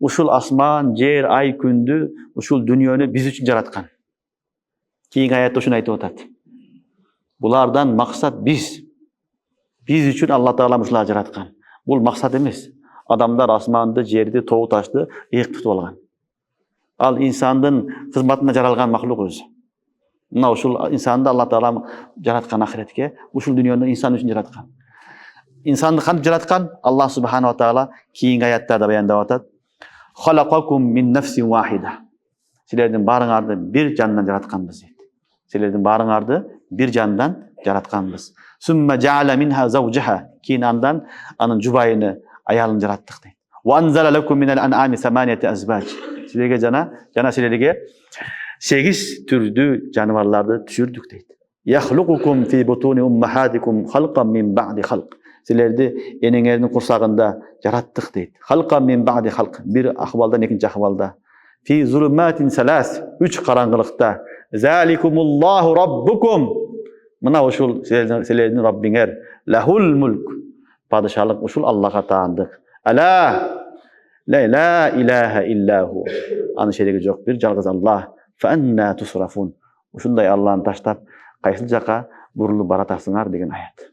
ушул асман, жер, ай, күндү, ушул дүйнөнү биз үчүн жараткан. Кийинки аятта ушуну айтып атат. Булардан максат биз үчүн Алла Таала ушуларды жараткан. Бул максат эмес. Адамдар асманды, жерди, тоо ташты ыйык тутуп алган. Ал инсандын кызматына жаралган махлук өзү. Мына ушул инсанды Алла Таала жараткан ахиретке, ушул дүйнөнү инсан үчүн жараткан. Инсанды кантип жараткан? Аллах субханала таала кийинки аяттарда баяндап атат. Халакакум мин нафсин вахида. Силердин баарыңарды бир жандан жаратканбыз дейт. Силердин баарыңарды бир жандан жаратканбыз. Сумма жаала минха завжаха. Кийин андан анын жубайыны, аялын жараттык дейт. Ва анзала лакум минал ан'ами саманiyata azwaj. Силерге жана силерге 8 түрдүү жаныбарларды түшүрдүк дейт. Яхлукукум фи бутуни уммахатикум халкан мин ба'ди халк. Силерди энеңердин курсагында жараттык дейт. Халкан мин ба'ди халк. Бир акыбалдан экинчи акыбалда. Фи зулуматин салас. 3 караңгылыкта. Заликумуллаху раббукум. Мына ушул силердин Раббиңер. Лахул мулк. Падышалык ушул Аллага таандык. Ала ла илаха иллаху. Анын шериги жок бир жалгыз Аллах. Фанна тусрафун. Ушундай Алланы таштап кайсыл жака бурулуп баратасыңар деген аят.